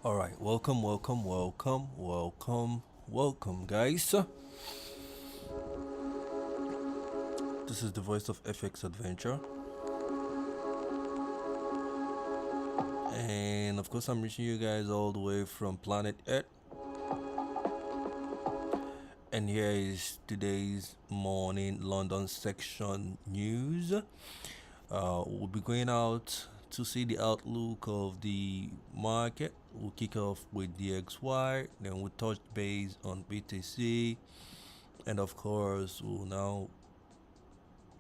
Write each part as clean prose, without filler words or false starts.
All right, welcome, guys. This is the voice of FX Adventure, and of course, I'm reaching you guys all the way from planet Earth. And here is today's morning London section news. We'll be going out to see the outlook of the market. We'll kick off with DXY, then we'll touch base on BTC, and of course, we'll now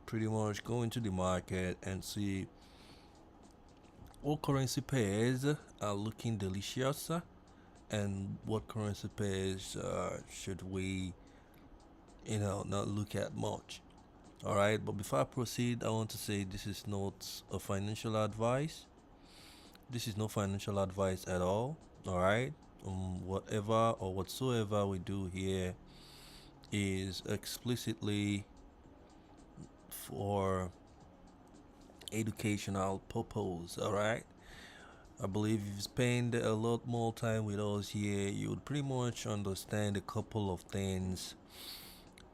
pretty much go into the market and see what currency pairs are looking delicious and what currency pairs should we not look at much. All right, but before I proceed, I want to say this is not a financial advice. This is no financial advice at all. All right, whatever or whatsoever we do here is explicitly for educational purpose. All right, I believe if you spend a lot more time with us here, you would pretty much understand a couple of things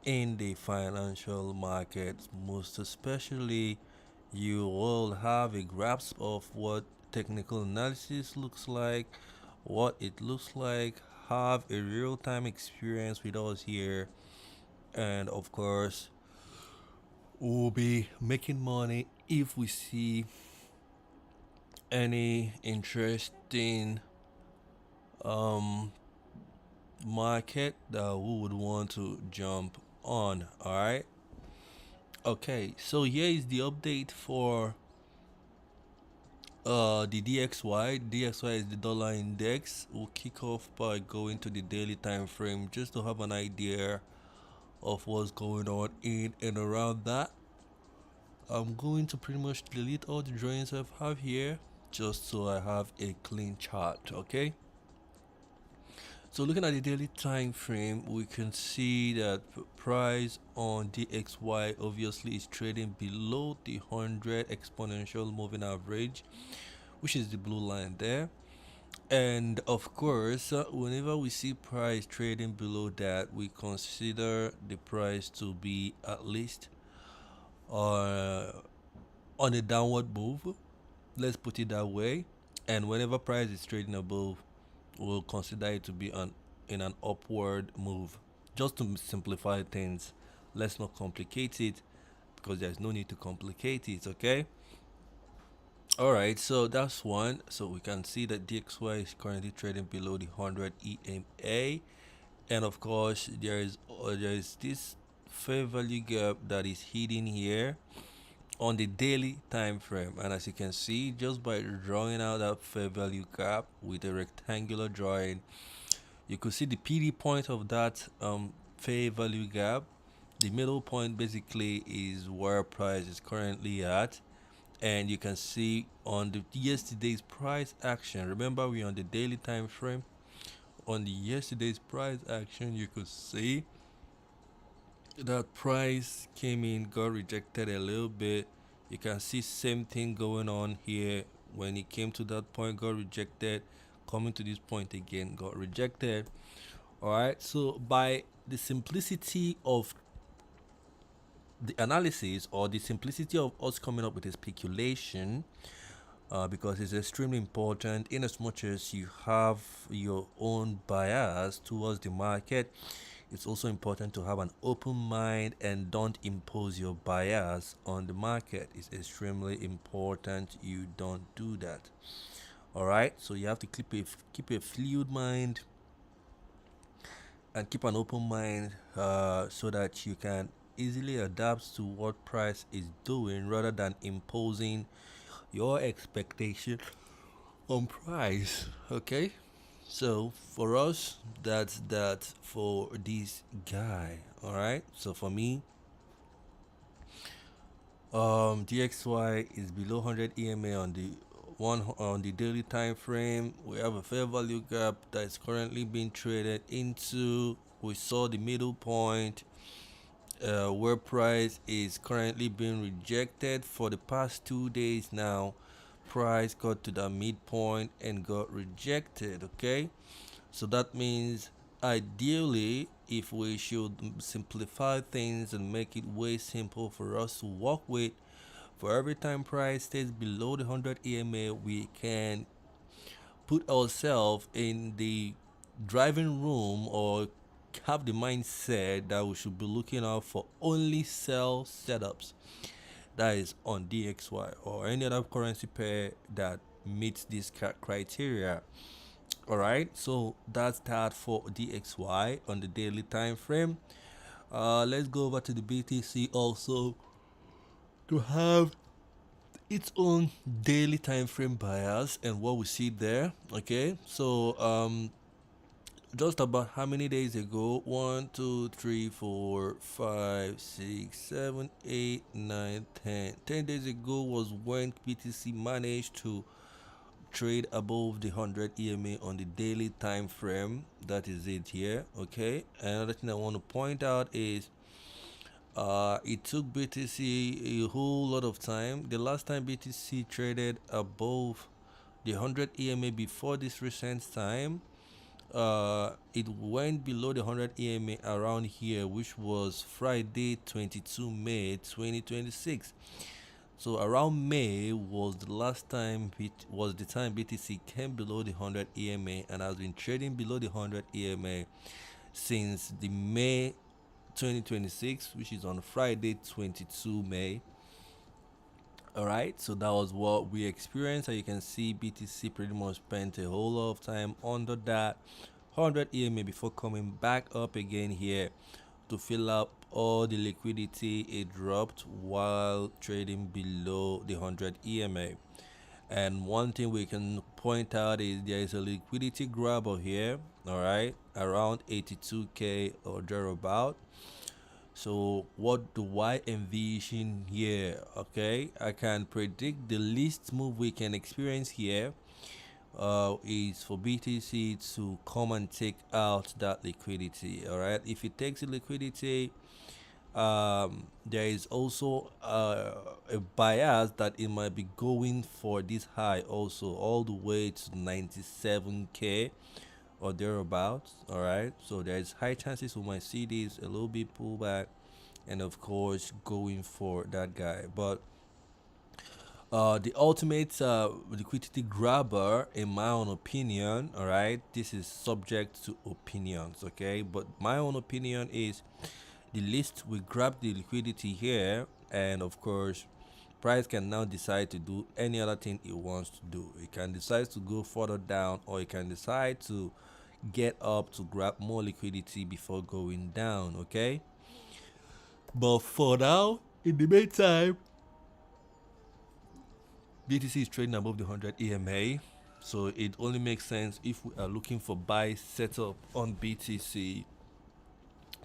in the financial markets. Most especially, you will have a grasp of what technical analysis looks like, what it looks like, have a real-time experience with us here, and of course we'll be making money if we see any interesting um market that we would want to jump on. All right, okay, so here is the update for the DXY is the dollar index. We'll kick off by going to the daily time frame just to have an idea of what's going on in and around that. I'm going to pretty much delete all the drawings I have here just so I have a clean chart. Okay, so looking at the daily time frame, we can see that price on DXY obviously is trading below the 100 exponential moving average, which is the blue line there. And of course, whenever we see price trading below that, we consider the price to be at least uh, on a downward move. Let's put it that way. And whenever price is trading above, we'll consider it to be in an upward move. Just to simplify things, let's not complicate it because there's no need to complicate it. Okay. All right, so that's one. So we can see that DXY is currently trading below the 100 EMA, and of course there is this fair value gap that is hidden here on the daily time frame. And as you can see, just by drawing out that fair value gap with a rectangular drawing, you could see the PD point of that fair value gap. The middle point basically is where price is currently at, and you can see on the yesterday's price action, remember we're on the daily time frame. On the yesterday's price action, you could see that price came in, got rejected a little bit. You can see same thing going on here. When it came to that point, got rejected, coming to this point again, got rejected. All right, so by the simplicity of the analysis, or the simplicity of us coming up with a speculation, because it's extremely important in as much as you have your own bias towards the market. It's also important to have an open mind and don't impose your bias on the market. It's extremely important you don't do that. All right, so you have to keep a fluid mind and keep an open mind, so that you can easily adapt to what price is doing rather than imposing your expectation on price. Okay, so for us, that's that for this guy. All right, so for me, DXY is below 100 EMA on the daily time frame. We have a fair value gap that is currently being traded into. We saw the middle point, where price is currently being rejected for the past 2 days now. price got to the midpoint and got rejected. Okay, so that means ideally, if we should simplify things and make it way simple for us to work with, for every time price stays below the 100 EMA, we can put ourselves in the driving room or have the mindset that we should be looking out for only sell setups that is on DXY or any other currency pair that meets this criteria. All right, so that's that for DXY on the daily time frame. Let's go over to the BTC also to have its own daily time frame bias and what we see there. Okay, so just about how many days ago? 1, 2, 3, 4, 5, 6, 7, 8, 9, 10. 10 days ago was when BTC managed to trade above the 100 EMA on the daily time frame. That is it here. Okay, another thing I want to point out is it took BTC a whole lot of time. The last time BTC traded above the 100 EMA before this recent time, it went below the 100 EMA around here, which was Friday 22 May 2026. So around May was the last time was the time BTC came below the 100 EMA and has been trading below the 100 EMA since the May 2026, which is on Friday 22 May. All right, so that was what we experienced. And you can see BTC pretty much spent a whole lot of time under that 100 EMA before coming back up again here to fill up all the liquidity it dropped while trading below the 100 EMA. And one thing we can point out is there is a liquidity grabber here, all right, around 82k or thereabout. So what do I envision here? Okay, I can predict the least move we can experience here is for BTC to come and take out that liquidity. All right, if it takes the liquidity, there is also a bias that it might be going for this high also all the way to 97k or thereabouts. All right, so there's high chances we might see this a little bit pullback and of course going for that guy. But the ultimate liquidity grabber, in my own opinion, all right, this is subject to opinions, okay, but my own opinion is the least we grab the liquidity here, and of course price can now decide to do any other thing it wants to do. It can decide to go further down, or it can decide to get up to grab more liquidity before going down. Okay, but for now, in the meantime, BTC is trading above the 100 EMA, so it only makes sense if we are looking for buy setup on BTC,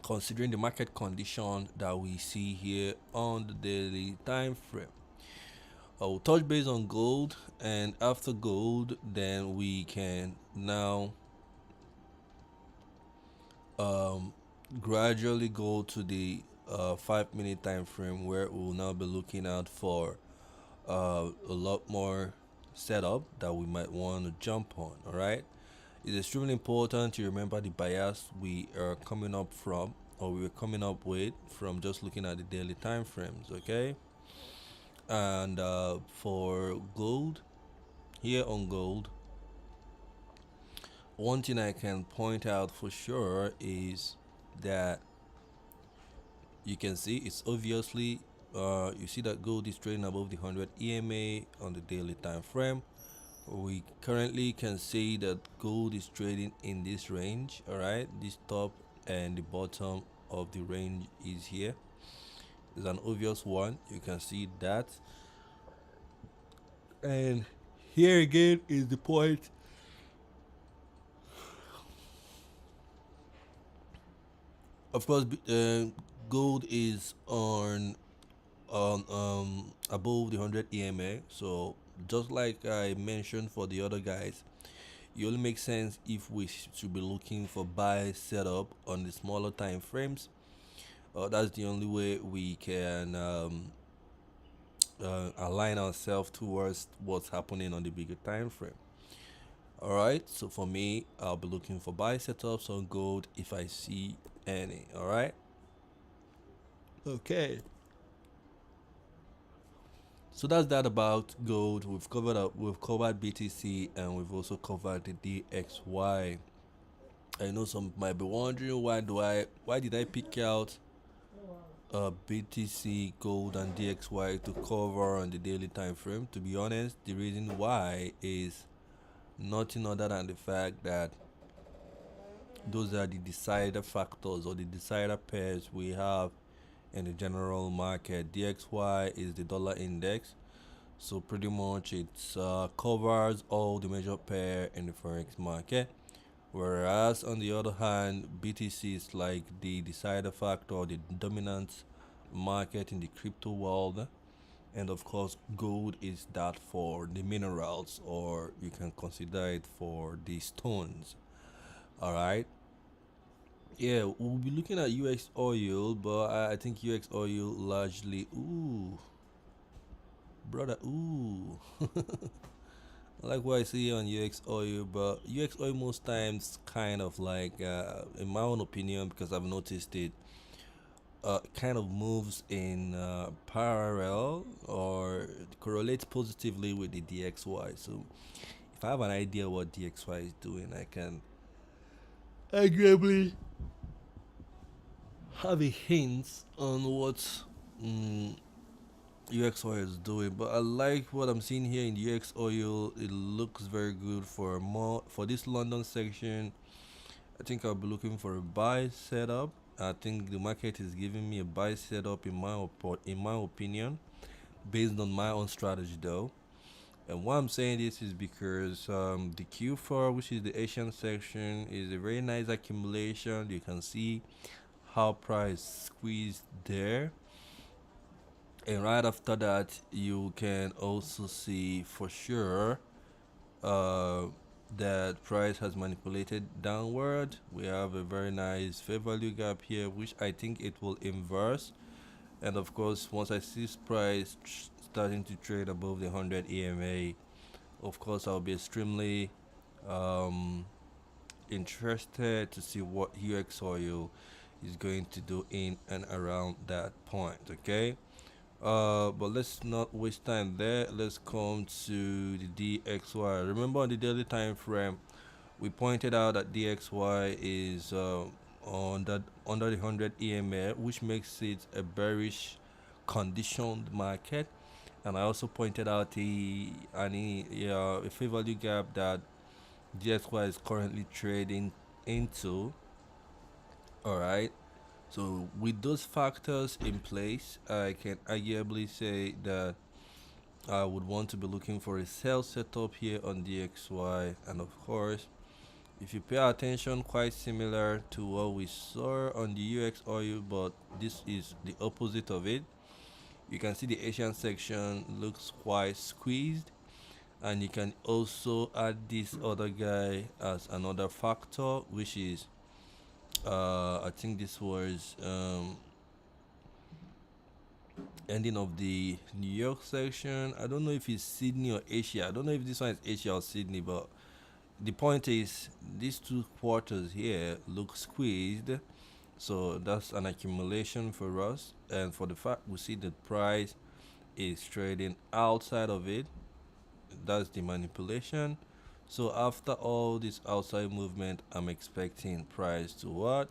considering the market condition that we see here on the daily time frame. I'll touch base on gold, and after gold, then we can now gradually go to the 5-minute time frame, where we'll now be looking out for a lot more setup that we might want to jump on. All right, it's extremely important to remember the bias we are coming up from, or we're coming up with, from just looking at the daily time frames. Okay, and for gold, here on gold, one thing I can point out for sure is that you can see it's obviously you see that gold is trading above the 100 EMA on the daily time frame. We currently can see that gold is trading in this range. All right, this top and the bottom of the range is here. It's an obvious one, you can see that. And here again is the point. Of course, gold is on above the 100 EMA. So just like I mentioned for the other guys, it only makes sense if we should be looking for buy setup on the smaller time frames. That's the only way we can align ourselves towards what's happening on the bigger time frame. All right, so for me, I'll be looking for buy setups on gold if I see any. All right. Okay. So that's that about gold. We've covered BTC, and we've also covered the DXY. I know some might be wondering why did I pick out BTC, gold, and DXY to cover on the daily time frame. To be honest, the reason why is nothing other than the fact that those are the decider factors or the decider pairs we have in the general market. DXY is the dollar index, so pretty much it covers all the major pair in the forex market. Whereas on the other hand, BTC is like the decider factor, the dominant market in the crypto world. And of course, gold is that for the minerals, or you can consider it for the stones. All right. Yeah, we'll be looking at UX oil, but I think UX oil largely. Ooh, brother. Ooh. I like what I see on UX oil, but UX oil most times kind of like, in my own opinion, because I've noticed it, kind of moves in parallel or correlates positively with the DXY. So if I have an idea what DXY is doing, I can arguably have a hint on what mm, UXY is doing. But I like what I'm seeing here in the UX oil. It looks very good for more for this London section. I think I'll be looking for a buy setup. I think the market is giving me a buy setup in my opinion, based on my own strategy though. And why I'm saying this is because the Q4, which is the Asian section, is a very nice accumulation. You can see how price squeezed there, and right after that you can also see for sure uh, that price has manipulated downward. We have a very nice fair value gap here, which I think it will inverse. And of course, once I see price starting to trade above the 100 EMA, of course I'll be extremely um, interested to see what UX oil is going to do in and around that point. Okay. But let's not waste time there. Let's come to the DXY. Remember on the daily time frame, we pointed out that DXY is under the 100 EMA, which makes it a bearish conditioned market. And I also pointed out a fair value gap that DXY is currently trading into. All right. So with those factors in place, I can arguably say that I would want to be looking for a sell setup here on DXY. And of course, if you pay attention, quite similar to what we saw on the UX oil, but this is the opposite of it. You can see the Asian section looks quite squeezed, and you can also add this other guy as another factor, which is I think this was ending of the New York section. I don't know if it's Sydney or Asia. I don't know if this one is Asia or Sydney, but the point is these two quarters here look squeezed. So that's an accumulation for us. And for the fact we see the price is trading outside of it, that's the manipulation. So after all this outside movement, I'm expecting price to what?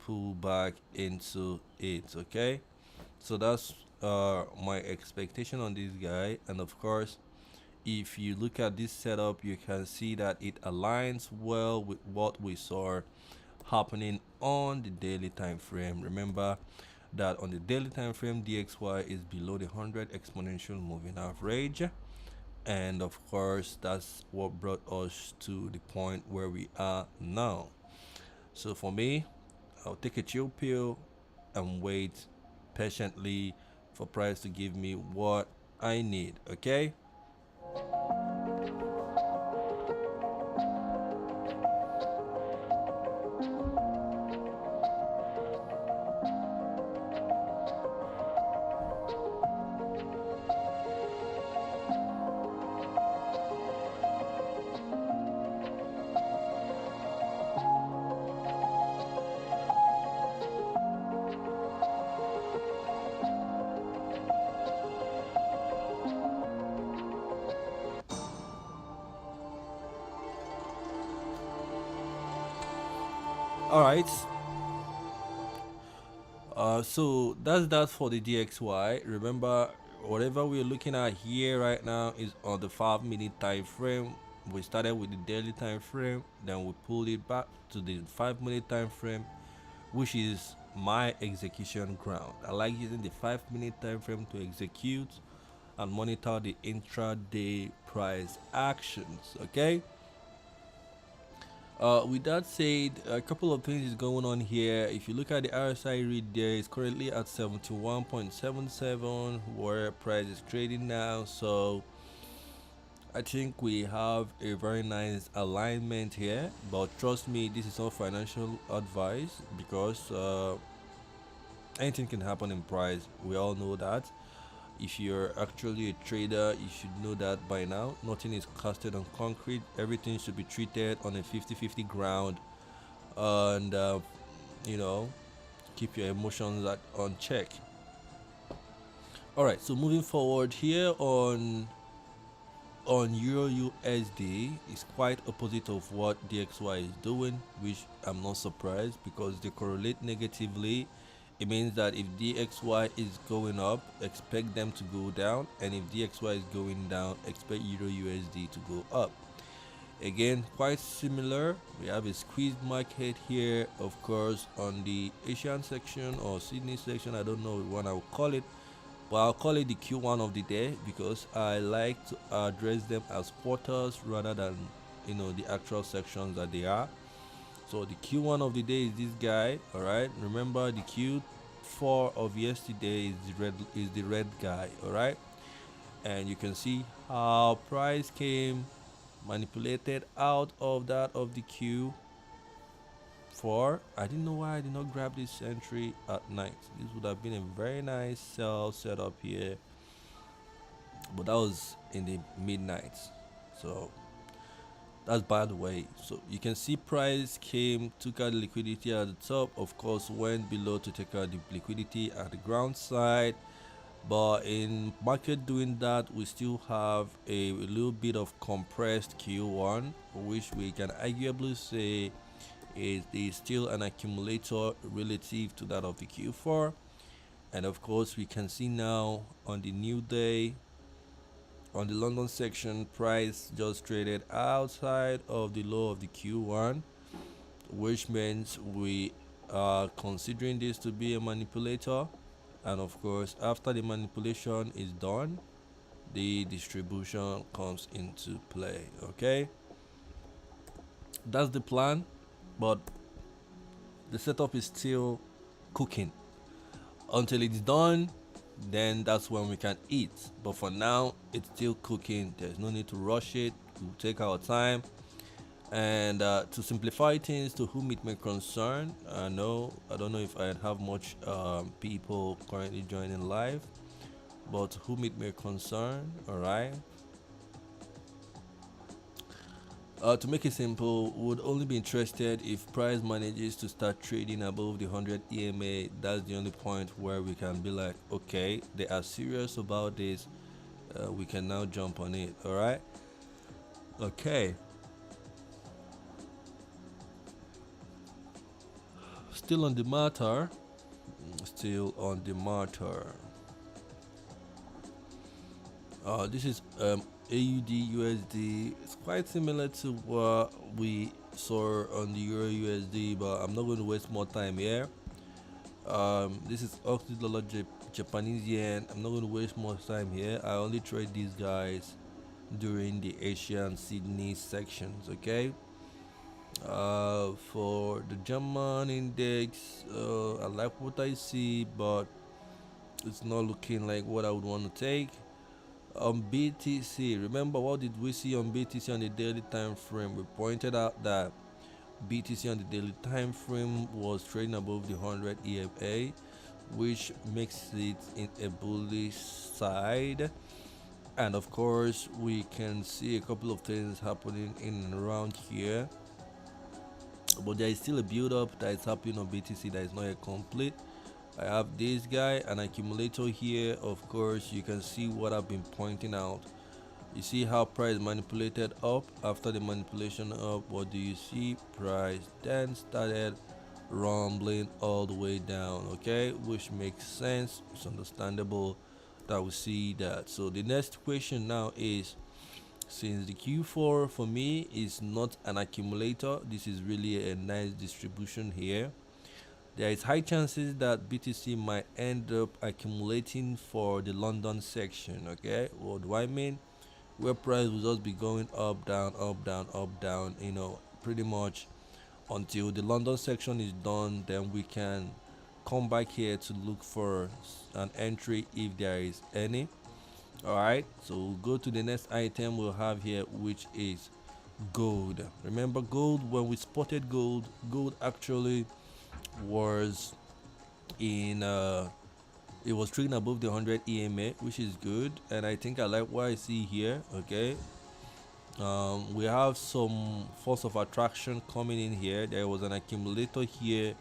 Pull back into it. Okay. So that's my expectation on this guy. And of course, if you look at this setup, you can see that it aligns well with what we saw happening on the daily time frame. Remember that on the daily time frame, DXY is below the 100 exponential moving average, and of course that's what brought us to the point where we are now. So for me, I'll take a chill pill and wait patiently for price to give me what I need. Okay. All right. So that's that for the DXY. Remember, whatever we're looking at here right now is on the 5 minute time frame. We started with the daily time frame, then we pulled it back to the 5 minute time frame, which is my execution ground. I like using the 5 minute time frame to execute and monitor the intraday price actions. Okay. With that said, a couple of things is going on here. If you look at the RSI read there, it's currently at 71.77 where price is trading now. So I think we have a very nice alignment here. But trust me, this is not financial advice because anything can happen in price. We all know that. If you're actually a trader, you should know that by now. Nothing is casted on concrete. Everything should be treated on a 50-50 ground, and you know, keep your emotions on check. All right, so moving forward here on Euro USD is quite opposite of what DXY is doing, which I'm not surprised because they correlate negatively. It means that if DXY is going up, expect them to go down, and if DXY is going down, expect Euro USD to go up. Again, quite similar. We have a squeezed market here, of course, on the Asian section or Sydney section. I don't know what I will call it, but I'll call it the Q1 of the day because I like to address them as quarters rather than the actual sections that they are. So the Q1 of the day is this guy. All right, remember the Q4 of yesterday is the red guy. All right, and you can see how price came manipulated out of that of the Q4. I didn't know why I did not grab this entry at night. This would have been a very nice sell setup here, but that was in the midnight. So that's by the way. So you can see price came, took out the liquidity at the top, of course went below to take out the liquidity at the ground side. But in market doing that, we still have a little bit of compressed Q1, which we can arguably say is still an accumulator relative to that of the Q4. And of course we can see now on the new day, on the London section, price just traded outside of the low of the Q1, which means we are considering this to be a manipulator. And of course, after the manipulation is done, the distribution comes into play. Okay, that's the plan, but the setup is still cooking. Until it's done, then that's when we can eat. But for now, it's still cooking. There's no need to rush it. We'll take our time. And to simplify things to whom it may concern, I don't know if I have much people currently joining live, but to whom it may concern, all right. To make it simple, would only be interested if price manages to start trading above the 100 EMA. That's the only point where we can be like, okay, they are serious about this. We can now jump on it. All right. Okay. Still on the matter. This is AUD USD. It's quite similar to what we saw on the Euro USD, but I'm not going to waste more time here. This is Aussie dollar Japanese yen. I'm not going to waste more time here. I only trade these guys during the Asian Sydney sections. Okay. For the German index, I like what I see, but it's not looking like what I would want to take. On BTC, remember what did we see on BTC on the daily time frame? We pointed out that BTC on the daily time frame was trading above the 100 EMA, which makes it in a bullish side. And of course, we can see a couple of things happening in and around here, but there is still a build up that is happening on BTC that is not yet complete. I have this guy, an accumulator here. Of course, you can see what I've been pointing out. You see how price manipulated up. After the manipulation up, what do you see? Price then started rumbling all the way down, okay, which makes sense. It's understandable that we see that. So the next question now is, since the Q4 for me is not an accumulator, this is really a nice distribution here. There is high chances that BTC might end up accumulating for the London section. Okay, what do I mean? Where price will just be going up, down, up, down, up, down, pretty much until the London section is done. Then we can come back here to look for an entry if there is any. All right, so we'll go to the next item we'll have here, which is gold. Remember gold, when we spotted gold actually was in it was trading above the 100 EMA, which is good, and I think I like what I see here. Okay, we have some force of attraction coming in here. There was an accumulator here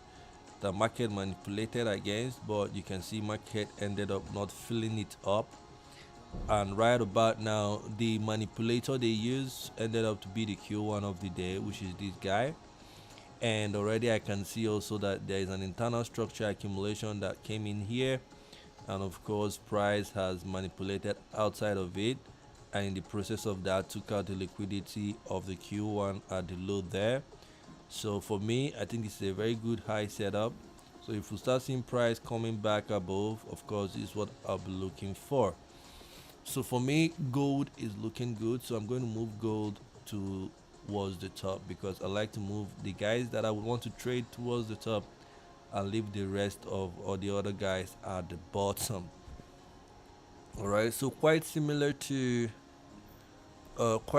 the market manipulated against, but you can see market ended up not filling it up, and right about now the manipulator they used ended up to be the Q1 of the day, which is this guy. And already I can see also that there is an internal structure accumulation that came in here, and of course price has manipulated outside of it, and in the process of that took out the liquidity of the Q1 at the low there. So for me, I think this is a very good high setup. So if we start seeing price coming back above, of course this is what I'll be looking for. So for me, gold is looking good, so I'm going to move gold towards the top, because I like to move the guys that I would want to trade towards the top and leave the rest of all the other guys at the bottom. All right, so quite similar to Euro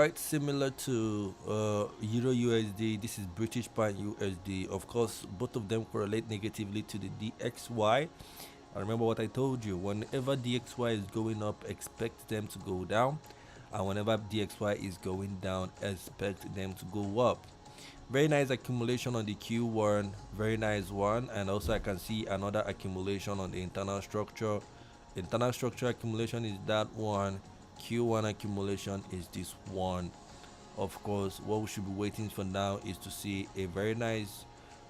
USD. This is British Pound USD. Of course, both of them correlate negatively to the DXY. I remember what I told you. Whenever DXY is going up, expect them to go down, and whenever DXY is going down, expect them to go up. Very nice accumulation on the Q1, very nice one. And also I can see another accumulation on the internal structure. Internal structure accumulation is that one. Q1 accumulation is this one. Of course, what we should be waiting for now is to see a very nice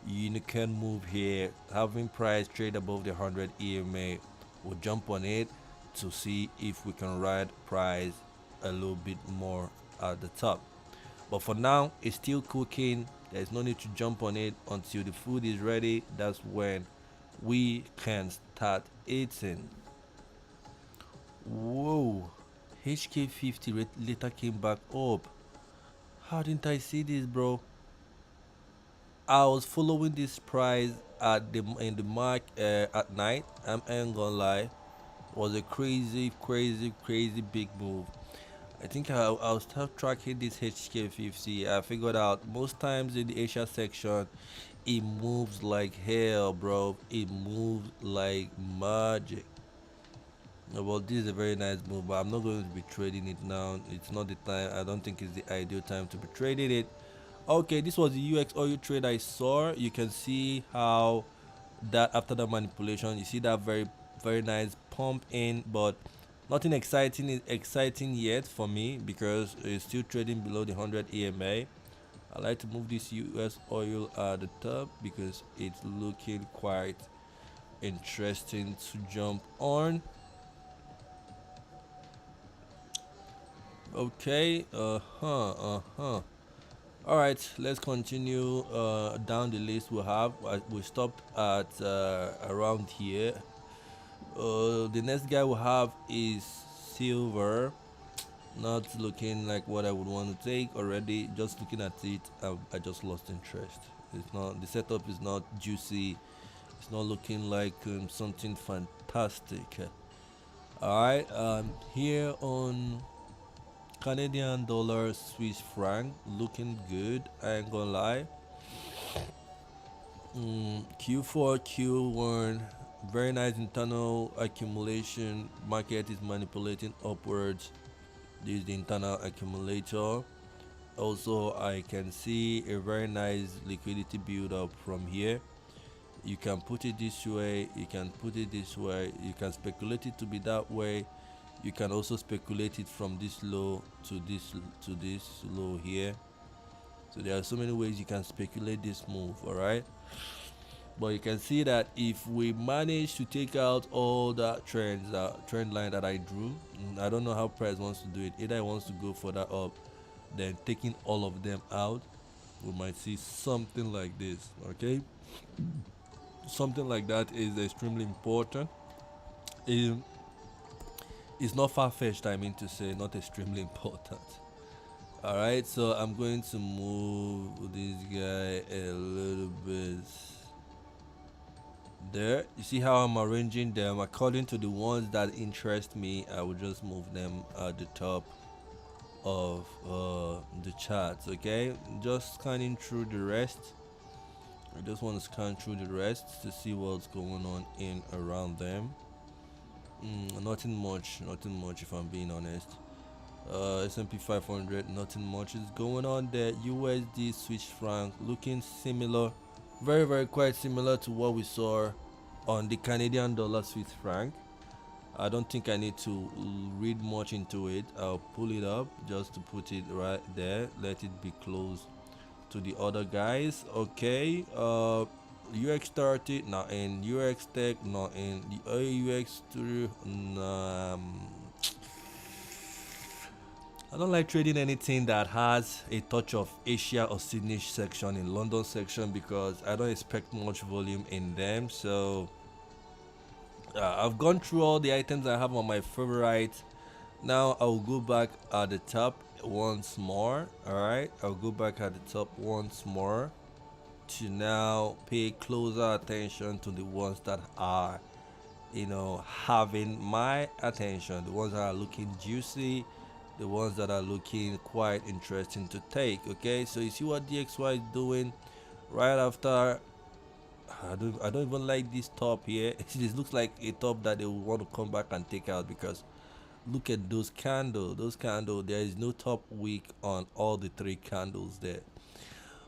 unicorn move here, having price trade above the 100 EMA. We'll jump on it to see if we can ride price a little bit more at the top. But for now, it's still cooking. There's no need to jump on it until the food is ready. That's when we can start eating. Whoa, HK50 later came back up. How didn't I see this, bro? I was following this price at the in the mark at night. I ain't gonna lie, it was a crazy big move. I think I'll start tracking this HK50. I figured out most times in the Asia section, it moves like hell, bro. It moves like magic. Well, this is a very nice move, but I'm not going to be trading it now. It's not the time. I don't think it's the ideal time to be trading it. Okay, this was the UX oil trade I saw. You can see how that after the manipulation, you see that very nice pump in, but nothing exciting is exciting yet for me, because it's still trading below the 100 EMA. I like to move this US oil at the top because it's looking quite interesting to jump on. Okay, all right, let's continue down the list. We stopped at around here. The next guy we have is silver. Not looking like what I would want to take already. Just looking at it, I just lost interest. It's not, the setup is not juicy. It's not looking like something fantastic. All right, here on Canadian dollar, Swiss franc, looking good. I ain't gonna lie. Q4, Q1, very nice internal accumulation. Market is manipulating upwards. This is the internal accumulator. Also, I can see a very nice liquidity build up from here. You can put it this way, you can put it this way, you can speculate it to be that way. You can also speculate it from this low to this low here. So there are so many ways you can speculate this move. All right, But you can see that if we manage to take out all that trend line that I drew, I don't know how price wants to do it. Either it wants to go further up, then taking all of them out, we might see something like this. Okay, something like that is extremely important. It, it's not far-fetched, I mean to say, not extremely important. All right, so I'm going to move this guy a little bit there. You see how I'm arranging them according to the ones that interest me. I will just move them at the top of the charts. Okay, just scanning through the rest. I just want to scan through the rest to see what's going on in around them. Nothing much if I'm being honest. S&P 500, nothing much is going on there. USD, Swiss franc looking similar, very quite similar to what we saw on the Canadian dollar, Swiss franc. I don't think I need to read much into it. I'll pull it up just to put it right there, let it be close to the other guys. Okay, UX 30 not in, UX Tech not in, the UX 3 I don't like trading anything that has a touch of Asia or Sydney section in London section because I don't expect much volume in them. So I've gone through all the items I have on my favorite. Now I'll go back at the top once more. All right, I'll go back at the top once more to now pay closer attention to the ones that are, having my attention, the ones that are looking juicy, the ones that are looking quite interesting to take. Okay, so you see what DXY is doing right after. I don't even like this top here. This looks like a top that they will want to come back and take out because look at those candles. There is no top wick on all the three candles there.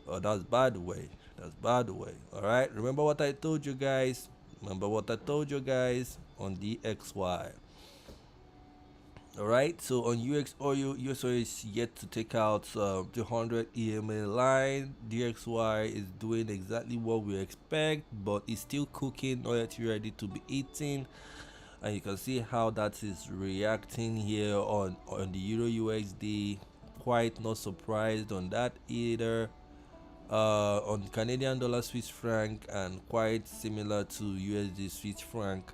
Oh, that's bad way. All right, remember what I told you guys. on DXY. Alright, so on UX oil is yet to take out the 100 EMA line. DXY is doing exactly what we expect, but it's still cooking, not yet ready to be eaten. And you can see how that is reacting here on the Euro USD. Quite not surprised on that either. On Canadian dollar, Swiss franc, and quite similar to USD Swiss franc.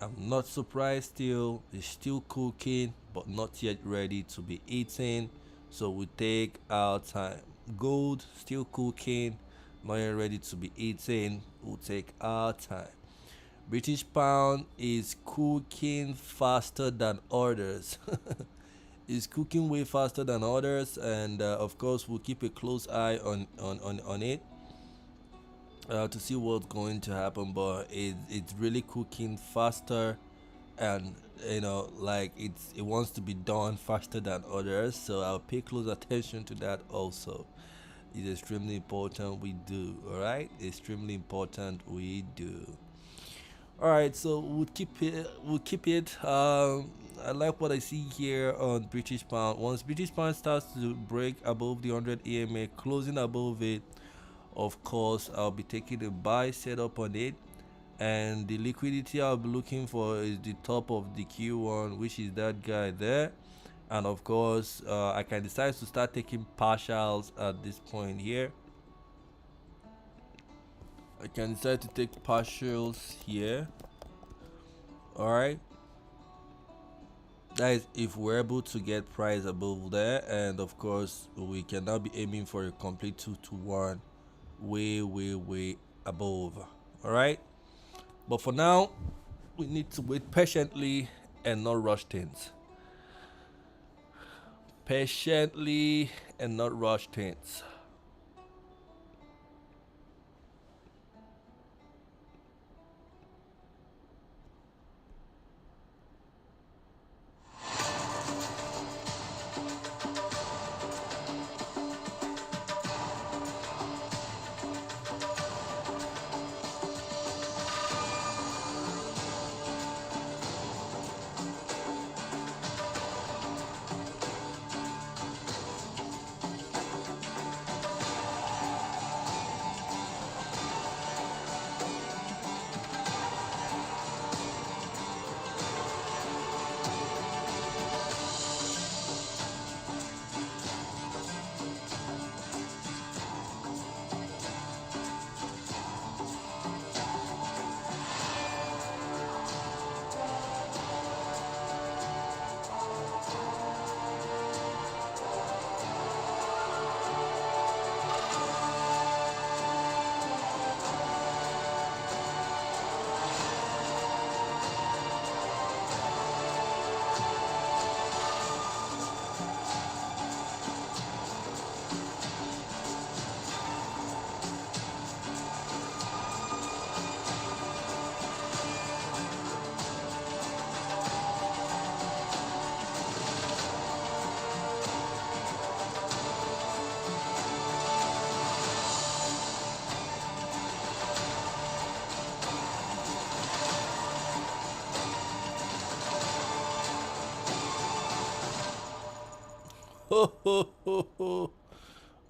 I'm not surprised still. It's still cooking, but not yet ready to be eaten. So we take our time. Gold still cooking, not yet ready to be eaten. We'll take our time. British pound is cooking faster than others. It's cooking way faster than others, and of course we'll keep a close eye on it. To see what's going to happen, but it's really cooking faster, and like it wants to be done faster than others, so I'll pay close attention to that also. It's extremely important we do. All right, extremely important we do. All right, so we'll keep it. I like what I see here on British pound. Once British pound starts to break above the 100 EMA, closing above it, of course I'll be taking a buy setup on it, and the liquidity I'll be looking for is the top of the Q1, which is that guy there. And of course I can decide to start taking partials at this point here. I can decide to take partials here. All right, that is if we're able to get price above there, and of course we can now be aiming for a complete 2-to-1 way above. All right, but for now we need to wait patiently and not rush things.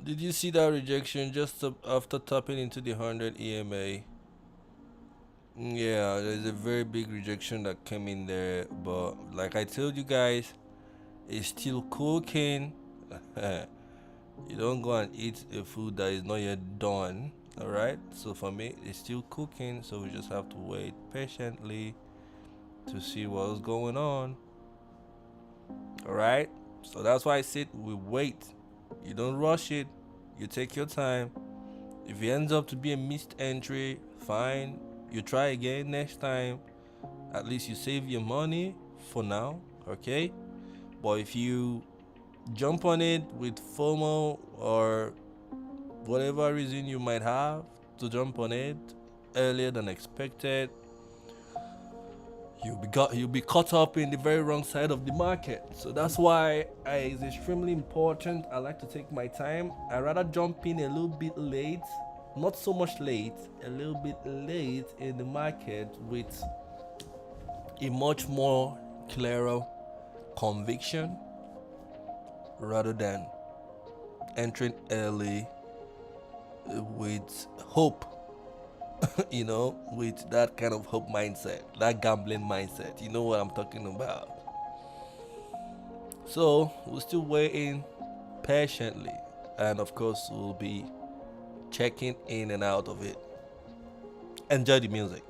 Did you see that rejection just after tapping into the 100 EMA? Yeah, there's a very big rejection that came in there, but like I told you guys, it's still cooking. You don't go and eat a food that is not yet done. All right. So for me, it's still cooking. So we just have to wait patiently to see what's going on. All right. So that's why I said we wait. You don't rush it. You take your time. If it ends up to be a missed entry, fine. You try again next time. At least you save your money for now. Okay. But if you jump on it with FOMO or whatever reason you might have to jump on it earlier than expected, you'll be caught up in the very wrong side of the market. So that's why it's extremely important. I like to take my time. I rather jump in a little bit late, not so much late, a little bit late in the market with a much more clearer conviction rather than entering early with hope, with that kind of hope mindset, that gambling mindset. You know what I'm talking about. So we're still waiting patiently, and of course, we'll be checking in and out of it. Enjoy the music.